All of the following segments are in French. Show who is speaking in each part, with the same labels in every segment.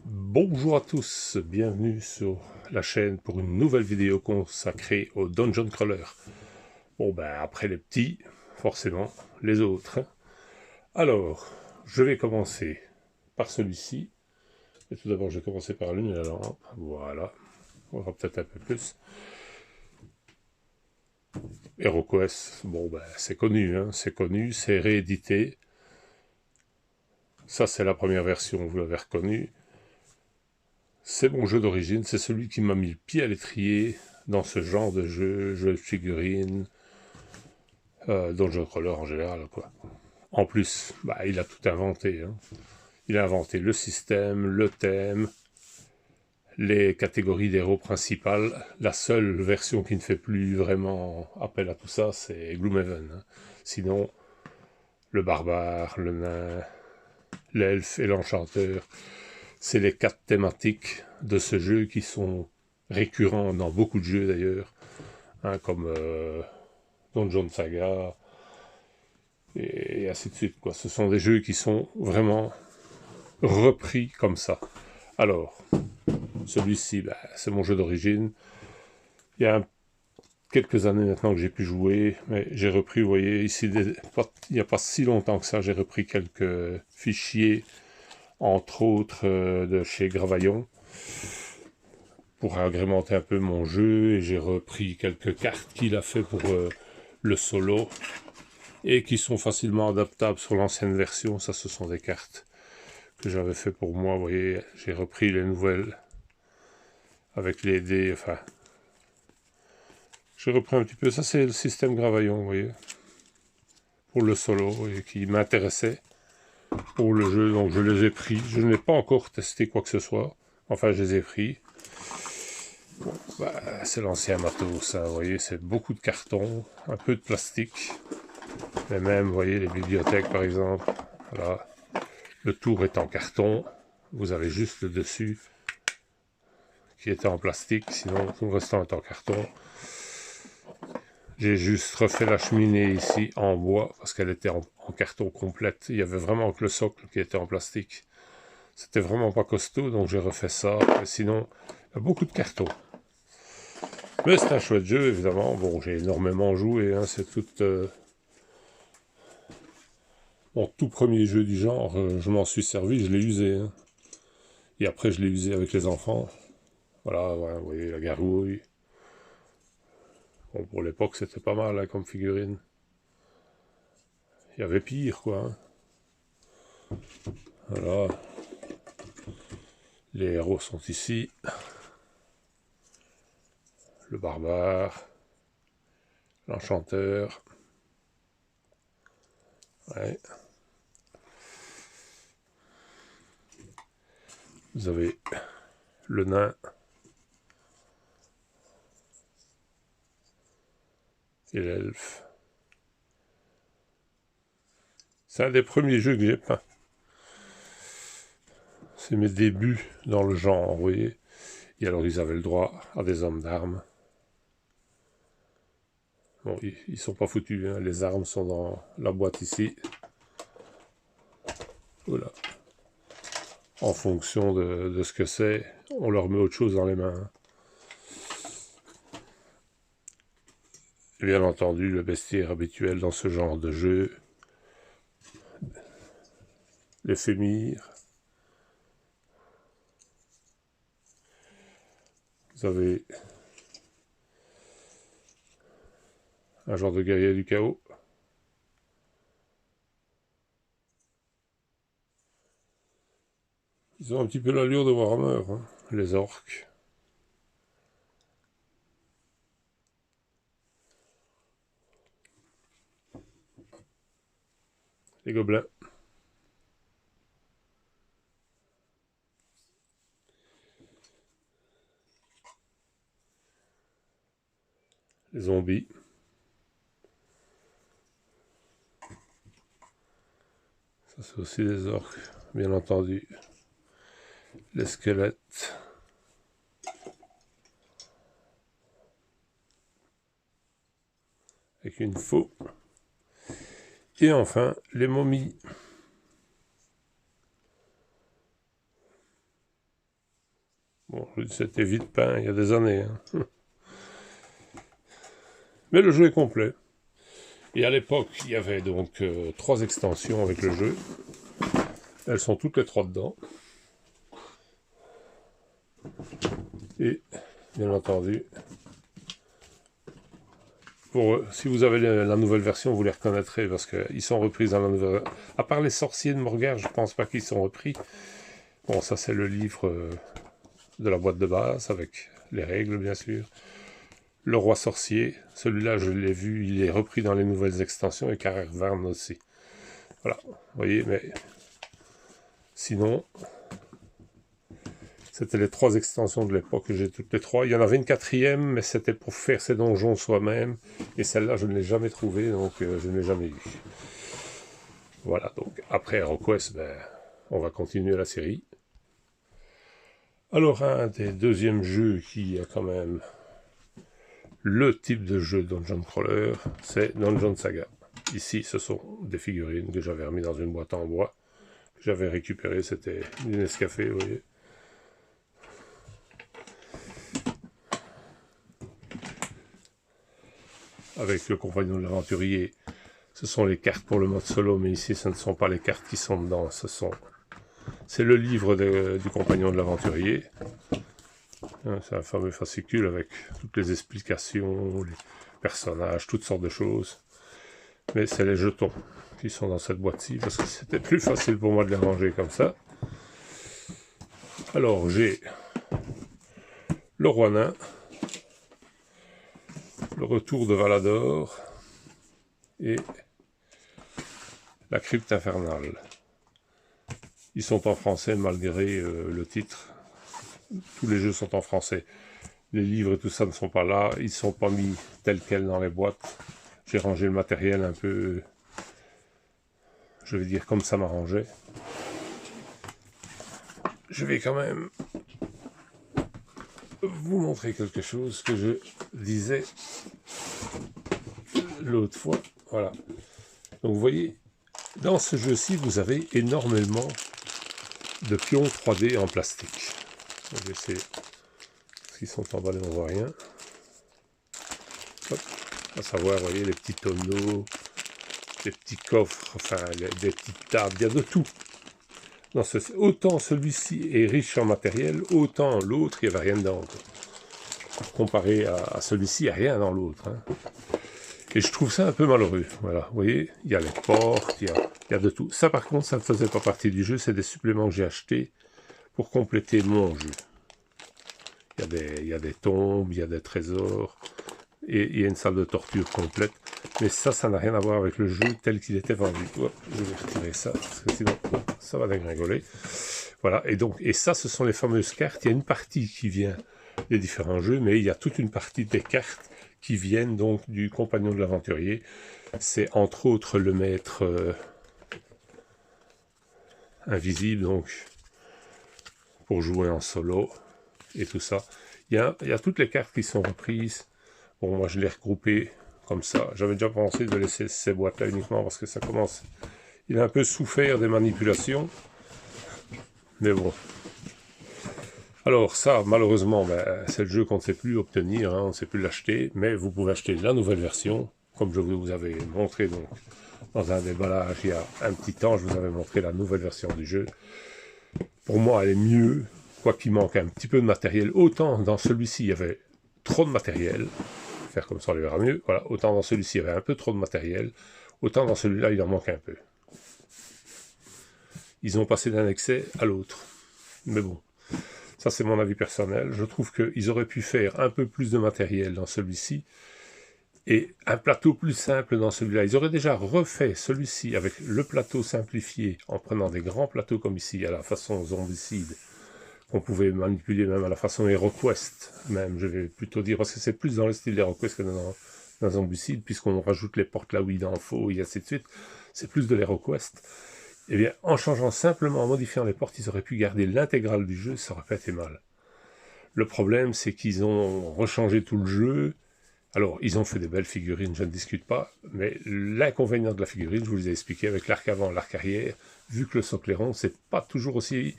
Speaker 1: Bonjour à tous, bienvenue sur la chaîne pour une nouvelle vidéo consacrée au Dungeon Crawler. Bon ben après les petits, forcément les autres. Alors, je vais commencer par celui-ci. Et tout d'abord je vais commencer par l'une la lampe, voilà. On va peut-être un peu plus. HeroQuest, bon ben c'est connu, hein, c'est réédité. Ça c'est la première version, vous l'avez reconnu. C'est mon jeu d'origine, c'est celui qui m'a mis le pied à l'étrier dans ce genre de jeu de figurines, Dungeon Crawler en général, quoi. En plus, bah, il a tout inventé. Hein. Il a inventé le système, le thème, les catégories d'héros principales. La seule version qui ne fait plus vraiment appel à tout ça, c'est Gloomhaven. Hein. Sinon, le barbare, le nain, l'elfe et l'enchanteur, c'est les 4 thématiques de ce jeu qui sont récurrents dans beaucoup de jeux d'ailleurs, hein, comme Dungeon Saga, et ainsi de suite, quoi. Ce sont des jeux qui sont vraiment repris comme ça. Alors, celui-ci, bah, c'est mon jeu d'origine. Il y a quelques années maintenant que j'ai pu jouer, mais j'ai repris, vous voyez, ici, il n'y a pas si longtemps que ça, j'ai repris quelques fichiers, entre autres de chez Gravaillon, pour agrémenter un peu mon jeu, et j'ai repris quelques cartes qu'il a fait pour le solo, et qui sont facilement adaptables sur l'ancienne version. Ça, ce sont des cartes que j'avais fait pour moi, vous voyez, j'ai repris les nouvelles avec les dés, enfin, j'ai repris un petit peu, ça c'est le système Gravaillon, vous voyez, pour le solo, et qui m'intéressait pour le jeu, donc je les ai pris, je n'ai pas encore testé quoi que ce soit, enfin je les ai pris. Bon, bah, c'est l'ancien matos, ça, vous voyez, c'est beaucoup de carton, un peu de plastique, mais même, vous voyez, les bibliothèques par exemple, voilà, le tour est en carton, vous avez juste le dessus qui était en plastique, sinon tout le restant est en carton. J'ai juste refait la cheminée ici en bois, parce qu'elle était en carton complète. Il y avait vraiment que le socle qui était en plastique. C'était vraiment pas costaud, donc j'ai refait ça. Mais sinon, il y a beaucoup de carton. Mais c'est un chouette jeu, évidemment. Bon, j'ai énormément joué, hein. C'est tout mon tout premier jeu du genre. Je m'en suis servi, je l'ai usé. Hein. Et après, je l'ai usé avec les enfants. Voilà, ouais, vous voyez, la garouille. Bon, pour l'époque, c'était pas mal hein, comme figurine. Il y avait pire, quoi. Hein. Voilà. Les héros sont ici. Le barbare. L'enchanteur. Ouais. Vous avez le nain. Et l'elfe. C'est un des premiers jeux que j'ai peint. C'est mes débuts dans le genre, vous voyez. Et alors ils avaient le droit à des hommes d'armes. Bon, ils sont pas foutus, hein. Les armes sont dans la boîte ici. Voilà. En fonction de ce que c'est, on leur met autre chose dans les mains. Et bien entendu, le bestiaire habituel dans ce genre de jeu, les fémires. Vous avez un genre de guerrier du chaos. Ils ont un petit peu l'allure de Warhammer, hein, les orques. Les gobelins. Les zombies. Ça c'est aussi des orques, bien entendu. Les squelettes. Avec une faux. Et enfin, les momies. Bon, c'était vite peint il y a des années. Hein. Mais le jeu est complet. Et à l'époque, il y avait donc 3 extensions avec le jeu. Elles sont toutes les 3 dedans. Et, bien entendu, si vous avez la nouvelle version, vous les reconnaîtrez parce qu'ils sont repris dans la nouvelle. À part les sorciers de Morgard, je pense pas qu'ils sont repris. Bon, ça c'est le livre de la boîte de base avec les règles, bien sûr. Le roi sorcier, celui-là je l'ai vu, il est repris dans les nouvelles extensions et Caravan aussi. Voilà, vous voyez, mais sinon, c'était les 3 extensions de l'époque, j'ai toutes les 3. Il y en avait une 4e, mais c'était pour faire ses donjons soi-même. Et celle-là, je ne l'ai jamais trouvée, donc je ne l'ai jamais eue. Voilà, donc après HeroQuest, ben, on va continuer la série. Alors, un des deuxièmes jeux qui a quand même le type de jeu Dungeon Crawler, c'est Dungeon Saga. Ici, ce sont des figurines que j'avais remis dans une boîte en bois. Que j'avais récupéré, c'était du Nescafé, vous voyez. Avec le compagnon de l'aventurier, ce sont les cartes pour le mode solo, mais ici, ce ne sont pas les cartes qui sont dedans, c'est le livre du compagnon de l'aventurier. C'est un fameux fascicule avec toutes les explications, les personnages, toutes sortes de choses. Mais c'est les jetons qui sont dans cette boîte-ci, parce que c'était plus facile pour moi de les ranger comme ça. Alors, j'ai le roi nain, le retour de Valador, et la crypte infernale. Ils sont en français malgré le titre. Tous les jeux sont en français. Les livres et tout ça ne sont pas là. Ils ne sont pas mis tels quels dans les boîtes. J'ai rangé le matériel un peu, je vais dire comme ça m'arrangeait. Je vais quand même vous montrer quelque chose que je disais l'autre fois. Voilà. Donc vous voyez, dans ce jeu-ci, vous avez énormément de pions 3D en plastique. Je vais essayer. S'ils sont emballés, on ne voit rien. Hop. À savoir, vous voyez, les petits tonneaux, les petits coffres, enfin, des petites tables, il y a de tout. Non, autant celui-ci est riche en matériel, autant l'autre, il n'y avait rien dedans. Comparé à celui-ci, il n'y a rien dans l'autre. Hein. Et je trouve ça un peu malheureux. Voilà, vous voyez, il y a les portes, il y a de tout. Ça, par contre, ça ne faisait pas partie du jeu, c'est des suppléments que j'ai achetés pour compléter mon jeu. Il y a des tombes, il y a des trésors, et il y a une salle de torture complète. Mais ça n'a rien à voir avec le jeu tel qu'il était vendu. Oh, je vais retirer ça, parce que sinon, ça va dégringoler. Voilà, et ça, ce sont les fameuses cartes. Il y a une partie qui vient des différents jeux, mais il y a toute une partie des cartes qui viennent donc du compagnon de l'aventurier. C'est entre autres le maître invisible, donc, pour jouer en solo, et tout ça. Il y a toutes les cartes qui sont reprises. Bon, moi, je l'ai regroupé comme ça. J'avais déjà pensé de laisser ces boîtes-là uniquement parce que ça commence... Il a un peu souffert des manipulations. Mais bon. Alors ça, malheureusement, ben, c'est le jeu qu'on ne sait plus obtenir. Hein, on ne sait plus l'acheter. Mais vous pouvez acheter la nouvelle version. Comme je vous avais montré donc, dans un déballage il y a un petit temps, je vous avais montré la nouvelle version du jeu. Pour moi, elle est mieux. Quoi qu'il manque un petit peu de matériel. Autant dans celui-ci, il y avait trop de matériel. Faire comme ça, on le verra mieux. Voilà, autant dans celui-ci, il y avait un peu trop de matériel. Autant dans celui-là, il en manque un peu. Ils ont passé d'un excès à l'autre. Mais bon, ça c'est mon avis personnel. Je trouve qu'ils auraient pu faire un peu plus de matériel dans celui-ci et un plateau plus simple dans celui-là. Ils auraient déjà refait celui-ci avec le plateau simplifié en prenant des grands plateaux comme ici, à la façon zombicide, qu'on pouvait manipuler même à la façon HeroQuest, même, je vais plutôt dire, parce que c'est plus dans le style d'HeroQuest que dans Zombicide, puisqu'on rajoute les portes là où il en faut, et ainsi de suite. C'est plus de l'HeroQuest. Eh bien, en changeant simplement, en modifiant les portes, ils auraient pu garder l'intégrale du jeu, ça aurait pas été mal. Le problème, c'est qu'ils ont rechangé tout le jeu. Alors, ils ont fait des belles figurines, je ne discute pas, mais l'inconvénient de la figurine, je vous l'ai expliqué, avec l'arc avant, l'arc arrière, vu que le socle est rond, c'est pas toujours aussi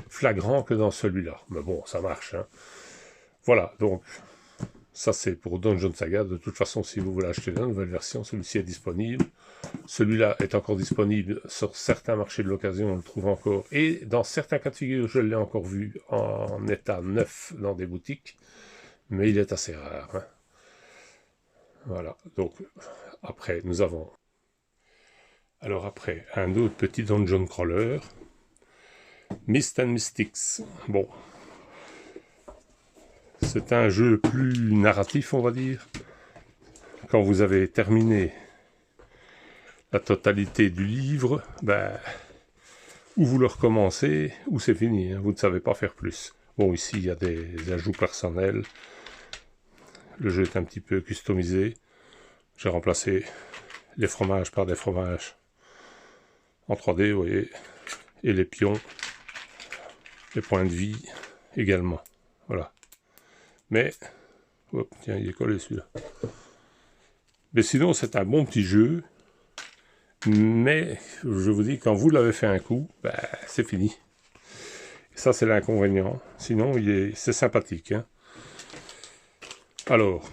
Speaker 1: flagrant que dans celui-là. Mais bon, ça marche. Hein. Voilà, donc ça c'est pour Dungeon Saga. De toute façon, si vous voulez acheter la nouvelle version, celui-ci est disponible. Celui-là est encore disponible sur certains marchés de l'occasion, on le trouve encore. Et dans certains cas de figure, je l'ai encore vu en état neuf dans des boutiques. Mais il est assez rare. Hein. Voilà, donc après, nous avons... Alors après, un autre petit dungeon crawler, Myst and Mystics. Bon, c'est un jeu plus narratif, on va dire. Quand vous avez terminé la totalité du livre, ben, ou vous le recommencez, ou c'est fini, hein, vous ne savez pas faire plus. Bon, ici, il y a des ajouts personnels. Le jeu est un petit peu customisé. J'ai remplacé les fromages par des fromages en 3D, vous voyez, et les pions, les points de vie également. Voilà. Mais, hop, tiens, il est collé celui-là. Mais sinon, c'est un bon petit jeu. Mais, je vous dis, quand vous l'avez fait un coup, ben, c'est fini. Ça, c'est l'inconvénient. Sinon, c'est sympathique. Hein. Alors,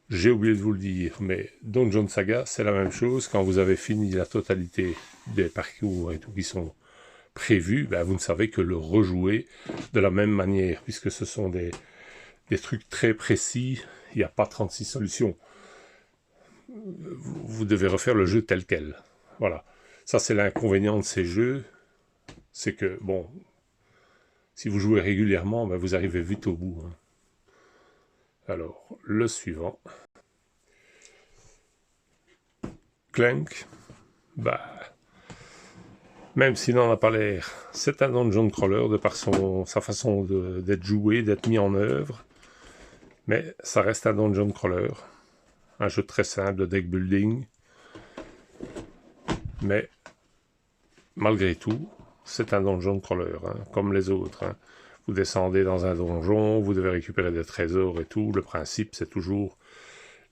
Speaker 1: j'ai oublié de vous le dire, mais Dungeon Saga, c'est la même chose. Quand vous avez fini la totalité des parcours et tout qui sont prévus, ben, vous ne savez que le rejouer de la même manière, puisque ce sont des trucs très précis. Il n'y a pas 36 solutions. Vous devez refaire le jeu tel quel. Voilà. Ça, c'est l'inconvénient de ces jeux. C'est que, bon, si vous jouez régulièrement, ben, vous arrivez vite au bout. Hein. Alors, le suivant. Clank. Bah, même s'il n'en a pas l'air, c'est un dungeon crawler de par sa façon d'être joué, d'être mis en œuvre. Mais ça reste un dungeon crawler. Un jeu très simple de deck building. Mais, malgré tout, c'est un dungeon crawler, hein, comme les autres. Hein. Vous descendez dans un donjon, vous devez récupérer des trésors et tout. Le principe, c'est toujours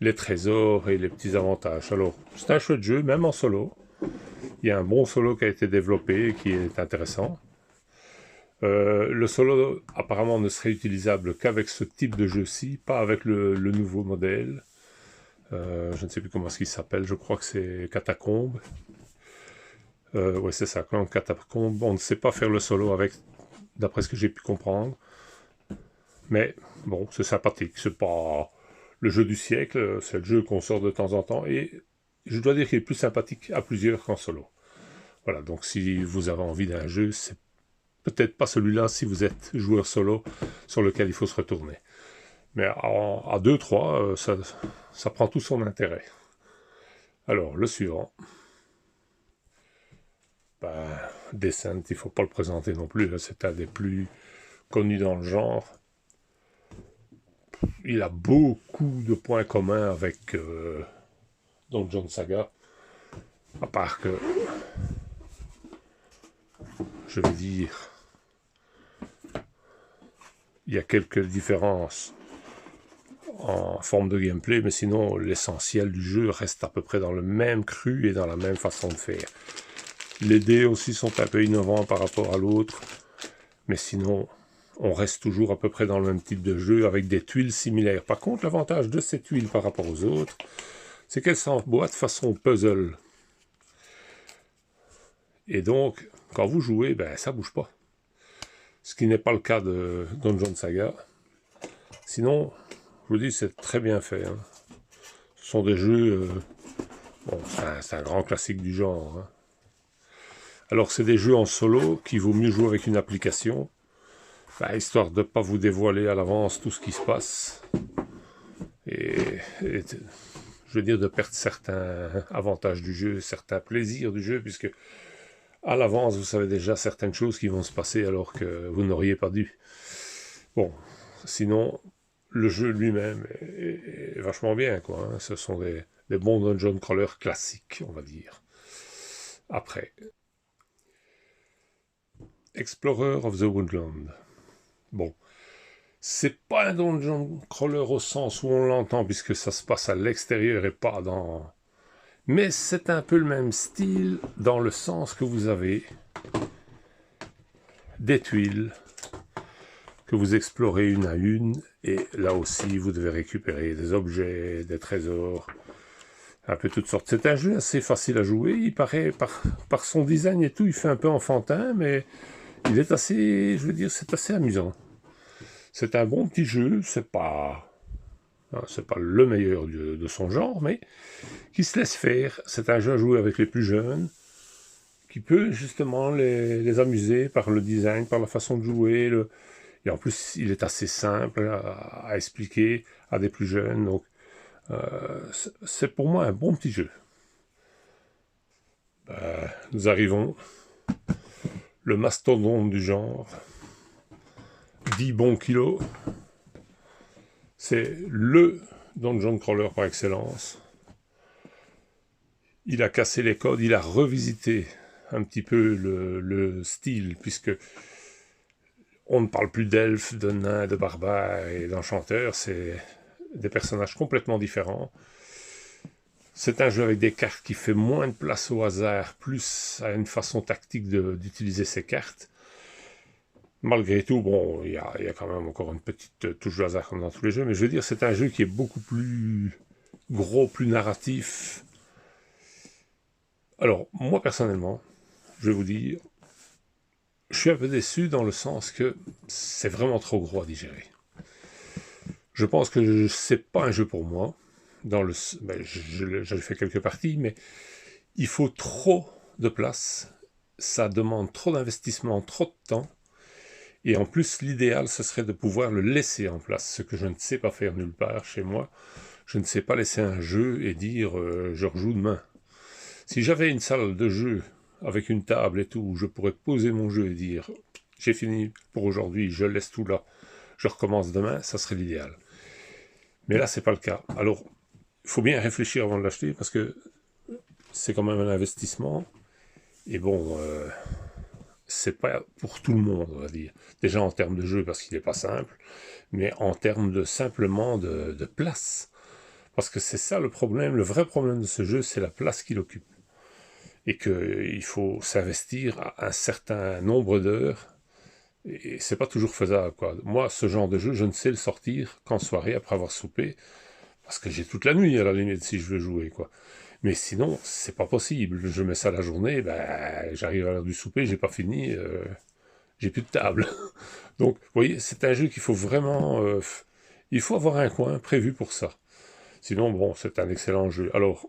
Speaker 1: les trésors et les petits avantages. Alors, c'est un chouette jeu, même en solo. Il y a un bon solo qui a été développé et qui est intéressant. Le solo, apparemment, ne serait utilisable qu'avec ce type de jeu-ci, pas avec le nouveau modèle. Je ne sais plus comment il s'appelle, je crois que c'est Catacombe. Ouais, c'est ça, Clank Catacombe. On ne sait pas faire le solo avec, d'après ce que j'ai pu comprendre. Mais, bon, c'est sympathique. C'est pas le jeu du siècle, c'est le jeu qu'on sort de temps en temps. Et je dois dire qu'il est plus sympathique à plusieurs qu'en solo. Voilà, donc si vous avez envie d'un jeu, c'est peut-être pas celui-là si vous êtes joueur solo sur lequel il faut se retourner. Mais à 2-3, ça prend tout son intérêt. Alors, le suivant. Ben, Descent, il ne faut pas le présenter non plus. C'est un des plus connus dans le genre. Il a beaucoup de points communs avec Dungeon Saga. À part que, je vais dire, il y a quelques différences en forme de gameplay, mais sinon l'essentiel du jeu reste à peu près dans le même cru et dans la même façon de faire. Les dés aussi sont un peu innovants par rapport à l'autre, mais sinon on reste toujours à peu près dans le même type de jeu avec des tuiles similaires. Par contre, l'avantage de ces tuiles par rapport aux autres, c'est qu'elles s'emboîtent façon puzzle. Et donc, quand vous jouez, ben ça bouge pas. Ce qui n'est pas le cas de Dungeon Saga. Sinon, je vous dis, c'est très bien fait. Hein. Ce sont des jeux... bon, c'est un grand classique du genre. Hein. Alors, c'est des jeux en solo qu'il vaut mieux jouer avec une application, bah, histoire de ne pas vous dévoiler à l'avance tout ce qui se passe. Et je veux dire, de perdre certains avantages du jeu, certains plaisirs du jeu, puisque à l'avance, vous savez déjà certaines choses qui vont se passer alors que vous n'auriez pas dû. Bon, sinon, le jeu lui-même est vachement bien, quoi. Hein. Ce sont des bons dungeon crawlers classiques, on va dire. Après, Explorer of the Woodland. Bon, c'est pas un dungeon crawler au sens où on l'entend, puisque ça se passe à l'extérieur et pas dans Mais c'est un peu le même style dans le sens que vous avez des tuiles que vous explorez une à une, et là aussi vous devez récupérer des objets, des trésors, un peu toutes sortes. C'est un jeu assez facile à jouer, il paraît par son design et tout, il fait un peu enfantin, mais il est assez, je veux dire, c'est assez amusant. C'est un bon petit jeu, c'est pas le meilleur de son genre, mais qui se laisse faire. C'est un jeu à jouer avec les plus jeunes, qui peut justement les amuser par le design, par la façon de jouer, et en plus il est assez simple à expliquer à des plus jeunes, donc c'est pour moi un bon petit jeu. Nous arrivons, le mastodonte du genre, 10 bons kilos, c'est le dungeon crawler par excellence. Il a cassé les codes, il a revisité un petit peu le style, puisque on ne parle plus d'elfes, de nains, de barbares et d'enchanteurs, c'est des personnages complètement différents. C'est un jeu avec des cartes qui fait moins de place au hasard, plus à une façon tactique d'utiliser ces cartes. Malgré tout, bon, il y a quand même encore une petite touche de hasard comme dans tous les jeux, mais je veux dire, c'est un jeu qui est beaucoup plus gros, plus narratif. Alors, moi personnellement, je vais vous dire, je suis un peu déçu dans le sens que c'est vraiment trop gros à digérer. Je pense que c'est pas un jeu pour moi. J'ai fait quelques parties, mais il faut trop de place. Ça demande trop d'investissement, trop de temps. Et en plus, l'idéal, ce serait de pouvoir le laisser en place, ce que je ne sais pas faire nulle part chez moi. Je ne sais pas laisser un jeu et dire je rejoue demain. Si j'avais une salle de jeu avec une table et tout, où je pourrais poser mon jeu et dire j'ai fini pour aujourd'hui, je laisse tout là, je recommence demain, ça serait l'idéal. Mais là, c'est pas le cas. Alors, il faut bien réfléchir avant de l'acheter parce que c'est quand même un investissement. Et bon, c'est pas pour tout le monde, on va dire. Déjà en termes de jeu parce qu'il n'est pas simple, mais en termes de simplement de place. Parce que c'est ça le problème, le vrai problème de ce jeu, c'est la place qu'il occupe. Et qu'il faut s'investir à un certain nombre d'heures. Et c'est pas toujours faisable, quoi. Moi, ce genre de jeu, je ne sais le sortir qu'en soirée après avoir soupé. Parce que j'ai toute la nuit à la limite si je veux jouer, quoi. Mais sinon, c'est pas possible. Je mets ça la journée, ben, j'arrive à l'heure du souper, j'ai pas fini, j'ai plus de table. Donc, vous voyez, c'est un jeu qu'il faut vraiment... il faut avoir un coin prévu pour ça. Sinon, bon, c'est un excellent jeu. Alors,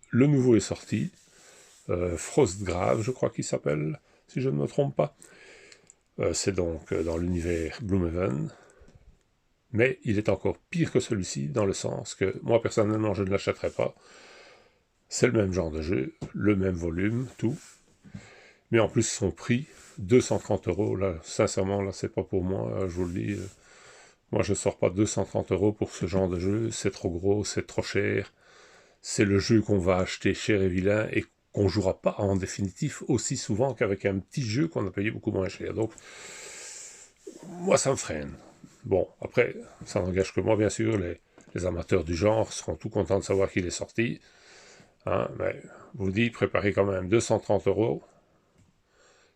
Speaker 1: le nouveau est sorti. Frostgrave, je crois qu'il s'appelle, si je ne me trompe pas. C'est donc dans l'univers Gloomhaven. Mais il est encore pire que celui-ci, dans le sens que, moi, personnellement, je ne l'achèterai pas. C'est le même genre de jeu, le même volume, tout. Mais en plus, son prix, 230 €, là, sincèrement, là, c'est pas pour moi, je vous le dis. Moi, je sors pas 230 € pour ce genre de jeu, c'est trop gros, c'est trop cher. C'est le jeu qu'on va acheter cher et vilain et qu'on jouera pas en définitive aussi souvent qu'avec un petit jeu qu'on a payé beaucoup moins cher. Donc, moi, ça me freine. Bon, après, ça n'engage que moi, bien sûr. Les amateurs du genre seront tout contents de savoir qu'il est sorti. Hein, mais je vous dis, préparez quand même 230 €.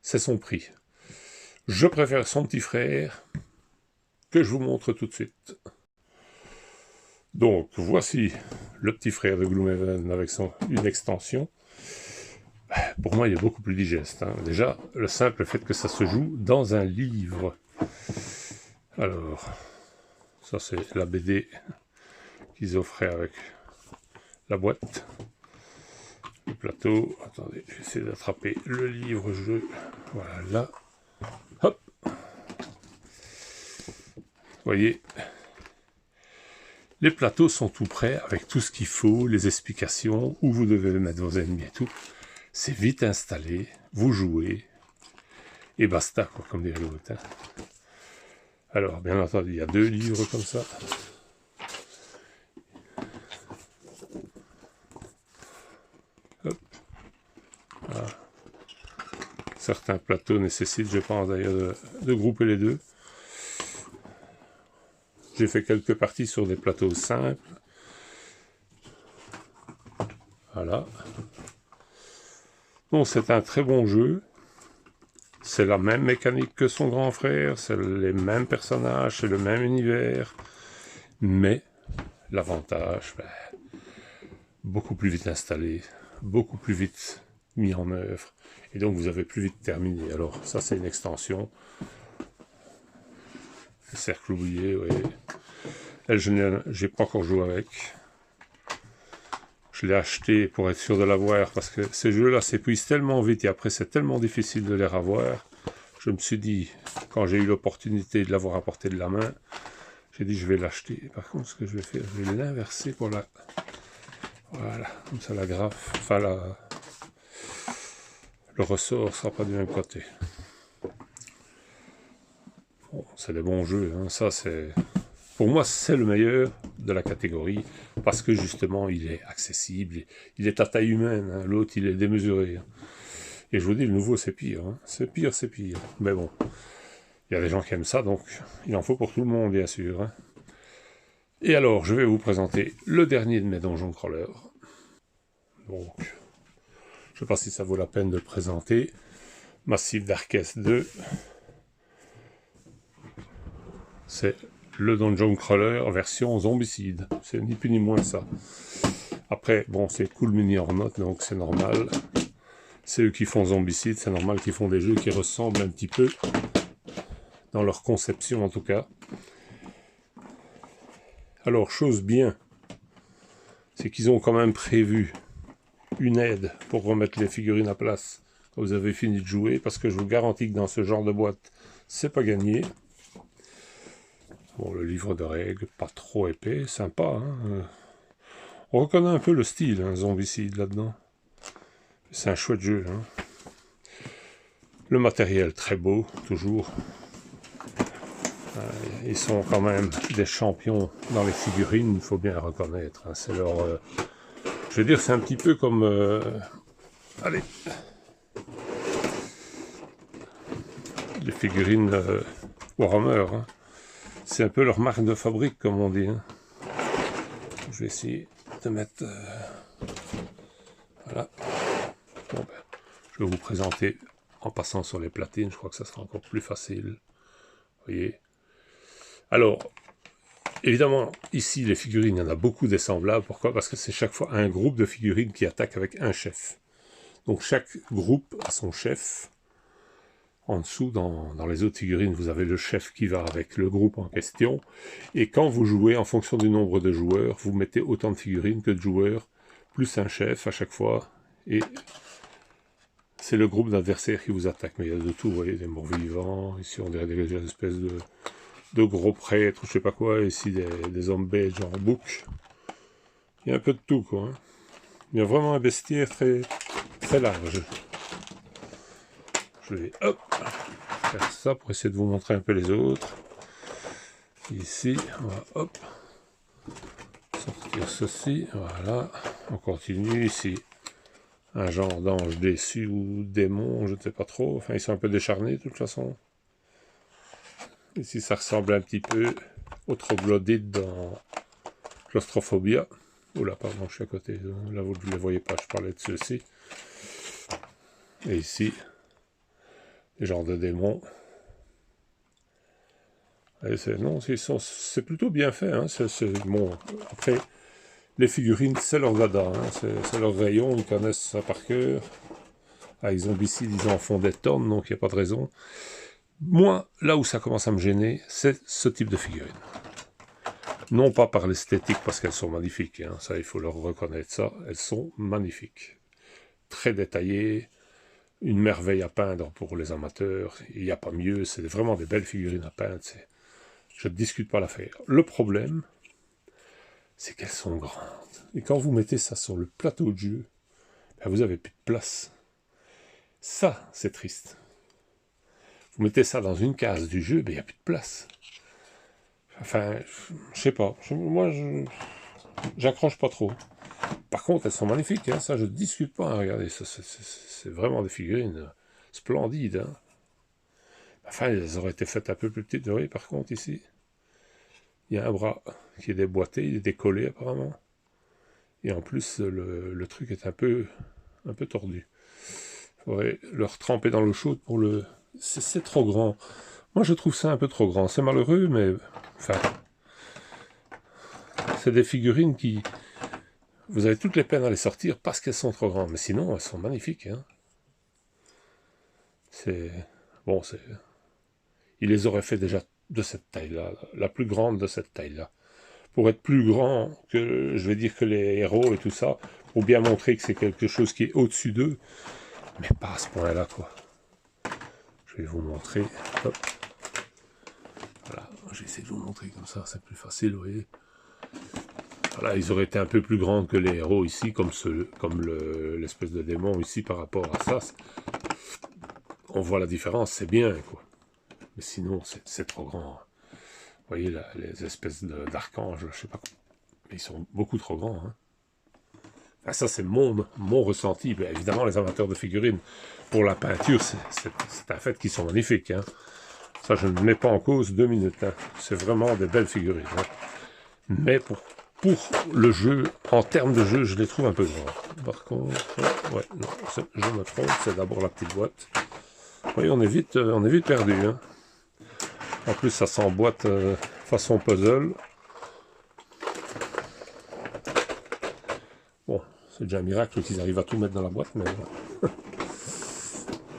Speaker 1: C'est son prix. Je préfère son petit frère, que je vous montre tout de suite. Donc, voici le petit frère de Gloomhaven avec une extension. Pour moi, il est beaucoup plus digeste. Hein. Déjà, le simple fait que ça se joue dans un livre. Alors, ça c'est la BD qu'ils offraient avec la boîte. Le plateau. Attendez, j'essaie d'attraper le livre-jeu. Voilà, là. Hop. Vous voyez, les plateaux sont tout prêts avec tout ce qu'il faut, les explications, où vous devez mettre vos ennemis et tout. C'est vite installé, vous jouez, et basta, quoi, comme dirait l'autre. Hein. Alors, bien entendu, il y a 2 livres comme ça. Hop. Voilà. Certains plateaux nécessitent, je pense d'ailleurs, de grouper les deux. J'ai fait quelques parties sur des plateaux simples. Donc c'est un très bon jeu. C'est la même mécanique que son grand frère, c'est les mêmes personnages, c'est le même univers. Mais l'avantage, beaucoup plus vite installé, beaucoup plus vite mis en œuvre. Et donc vous avez plus vite terminé. Alors ça c'est une extension. Le cercle oublié, oui. Elle, je n'ai pas encore joué avec. Je l'ai acheté pour être sûr de l'avoir, parce que ces jeux-là s'épuisent tellement vite et après c'est tellement difficile de les revoir. Je me suis dit, quand j'ai eu l'opportunité de l'avoir à portée de la main, j'ai dit je vais l'acheter. Par contre, ce que je vais faire, je vais l'inverser pour la... Voilà, comme ça la graffe, enfin le ressort sera pas du même côté. Bon, c'est des bons jeux, hein. Ça c'est... Pour moi, c'est le meilleur de la catégorie, parce que justement, il est accessible, il est à taille humaine, hein. L'autre, il est démesuré. Hein. Et je vous dis, le nouveau, c'est pire. Hein. C'est pire, c'est pire. Mais bon, il y a des gens qui aiment ça, donc il en faut pour tout le monde, bien sûr. Hein. Et alors, je vais vous présenter le dernier de mes donjons crawlers. Donc, je ne sais pas si ça vaut la peine de le présenter. Massive Darkest 2. C'est le Dungeon Crawler version zombicide. C'est ni plus ni moins ça. Après, bon, c'est Cool Mini Ornote, donc c'est normal. C'est eux qui font zombicide, c'est normal qu'ils font des jeux qui ressemblent un petit peu, dans leur conception en tout cas. Alors, chose bien, c'est qu'ils ont quand même prévu une aide pour remettre les figurines à place quand vous avez fini de jouer, parce que je vous garantis que dans ce genre de boîte, c'est pas gagné. Bon, le livre de règles, pas trop épais, sympa. Hein. On reconnaît un peu le style, hein, zombicide là-dedans. C'est un chouette jeu. Hein. Le matériel très beau, toujours. Ils sont quand même des champions dans les figurines, il faut bien le reconnaître. Hein. C'est leur... je veux dire, c'est un petit peu comme... allez. Les figurines Warhammer. Hein. C'est un peu leur marque de fabrique, comme on dit. Hein. Je vais essayer de mettre... voilà. Bon, ben, je vais vous présenter en passant sur les platines. Je crois que ça sera encore plus facile. Vous voyez. Alors, évidemment, ici, les figurines, il y en a beaucoup des semblables. Pourquoi? Parce que c'est chaque fois un groupe de figurines qui attaque avec un chef. Donc, chaque groupe a son chef. En dessous, dans les autres figurines, vous avez le chef qui va avec le groupe en question. Et quand vous jouez, en fonction du nombre de joueurs, vous mettez autant de figurines que de joueurs, plus un chef à chaque fois. Et c'est le groupe d'adversaires qui vous attaque. Mais il y a de tout, vous voyez, des morts vivants. Ici, on dirait des espèces de gros prêtres, je sais pas quoi. Ici, des zombies genre bouc. Il y a un peu de tout, quoi. Hein. Il y a vraiment un bestiaire très, très large. Je vais, hop, faire ça pour essayer de vous montrer un peu les autres. Ici, on va, hop, sortir ceci, voilà. On continue ici. Un genre d'ange déçu ou démon, je ne sais pas trop. Enfin, ils sont un peu décharnés, de toute façon. Ici, ça ressemble un petit peu au troglodyte dans Claustrophobia. Oula, pardon, je suis à côté. Là, vous ne les voyez pas, je parlais de ceux-ci. Et ici, les genres de démons. Non, c'est plutôt bien fait. Hein. Bon, après, les figurines, c'est leur dada. Hein. C'est leur rayon, ils connaissent ça par cœur. Ah, ils en font des tonnes, donc il n'y a pas de raison. Moi, là où ça commence à me gêner, c'est ce type de figurines. Non pas par l'esthétique, parce qu'elles sont magnifiques. Hein. Ça, il faut leur reconnaître ça. Elles sont magnifiques. Très détaillées. Une merveille à peindre pour les amateurs. Il n'y a pas mieux. C'est vraiment des belles figurines à peindre. Je ne discute pas l'affaire. Le problème, c'est qu'elles sont grandes. Et quand vous mettez ça sur le plateau de jeu, ben vous n'avez plus de place. Ça, c'est triste. Vous mettez ça dans une case du jeu, ben il n'y a plus de place. Enfin, je sais pas. Moi, j'accroche pas trop. Par contre, elles sont magnifiques. Hein, ça, je ne discute pas. Hein, regardez, c'est vraiment des figurines splendides. Hein. Enfin, elles auraient été faites un peu plus petites. Vous voyez, par contre, ici, il y a un bras qui est déboîté, il est décollé apparemment. Et en plus, le truc est un peu tordu. faudrait le retremper dans l'eau chaude pour le... C'est trop grand. Moi, je trouve ça un peu trop grand. C'est malheureux, mais... Enfin... C'est des figurines qui... Vous avez toutes les peines à les sortir parce qu'elles sont trop grandes. Mais sinon, elles sont magnifiques. Hein. C'est... Bon, c'est... Il les aurait fait déjà de cette taille-là. La plus grande de cette taille-là. Pour être plus grand que, je vais dire, que les héros et tout ça. Pour bien montrer que c'est quelque chose qui est au-dessus d'eux. Mais pas à ce point-là, quoi. Je vais vous montrer. Hop. Voilà, j'essaie de vous montrer comme ça, c'est plus facile, vous voyez. Voilà, ils auraient été un peu plus grands que les héros ici, comme l'espèce de démon ici par rapport à ça. On voit la différence, c'est bien, quoi. Mais sinon, c'est trop grand. Vous voyez, les espèces d'archanges, je sais pas quoi. Mais ils sont beaucoup trop grands, hein. Ah, ça, c'est mon ressenti. Ben, évidemment, les amateurs de figurines, pour la peinture, c'est un fait qu'ils sont magnifiques. Hein. Ça, je ne mets pas en cause 2 minutes. Hein. C'est vraiment des belles figurines. Hein. Mais pour le jeu, en termes de jeu, je les trouve un peu grands. Par contre, ouais, non, je me trompe, c'est d'abord la petite boîte. Vous voyez, on est vite perdu. Hein. En plus, ça s'emboîte façon puzzle. Bon, c'est déjà un miracle qu'ils arrivent à tout mettre dans la boîte, mais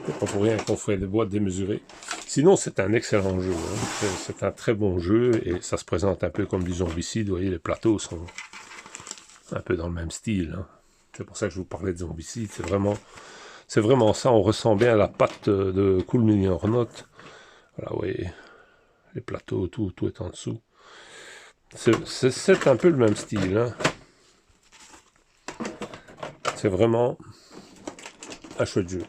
Speaker 1: c'est pas pour rien qu'on ferait des boîtes démesurées. Sinon, c'est un excellent jeu. Hein. C'est un très bon jeu et ça se présente un peu comme du Zombicide. Vous voyez, les plateaux sont un peu dans le même style. Hein. C'est pour ça que je vous parlais de Zombicide. C'est vraiment ça. On ressent bien la patte de Cool Mini Ornote. Voilà, vous voyez, les plateaux, tout est en dessous. C'est un peu le même style. Hein. C'est vraiment un chouette jeu.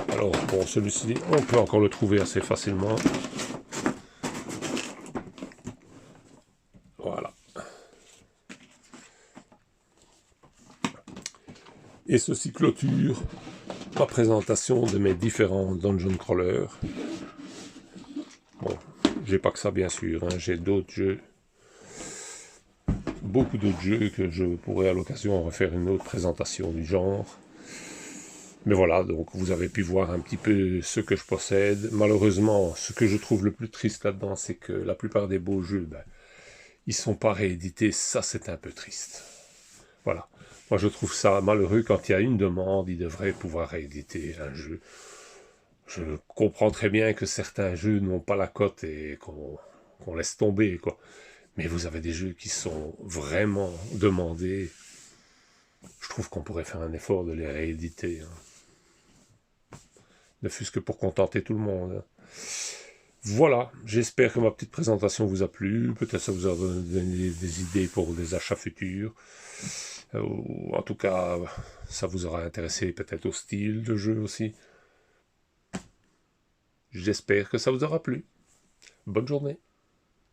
Speaker 1: Alors, bon, celui-ci, on peut encore le trouver assez facilement. Voilà. Et ceci clôture ma présentation de mes différents Dungeon Crawlers. Bon, j'ai pas que ça, bien sûr. Hein. J'ai d'autres jeux. Beaucoup d'autres jeux que je pourrais à l'occasion refaire une autre présentation du genre. Mais voilà, donc vous avez pu voir un petit peu ce que je possède. Malheureusement, ce que je trouve le plus triste là-dedans, c'est que la plupart des beaux jeux, ben, ils sont pas réédités. Ça, c'est un peu triste. Voilà. Moi, je trouve ça malheureux. Quand il y a une demande, ils devraient pouvoir rééditer un jeu. Je comprends très bien que certains jeux n'ont pas la cote et qu'on laisse tomber, quoi. Mais vous avez des jeux qui sont vraiment demandés. Je trouve qu'on pourrait faire un effort de les rééditer. Hein. Ne fût-ce que pour contenter tout le monde. Voilà, j'espère que ma petite présentation vous a plu. Peut-être ça vous a donné des idées pour des achats futurs. Ou en tout cas, ça vous aura intéressé peut-être au style de jeu aussi. J'espère que ça vous aura plu. Bonne journée.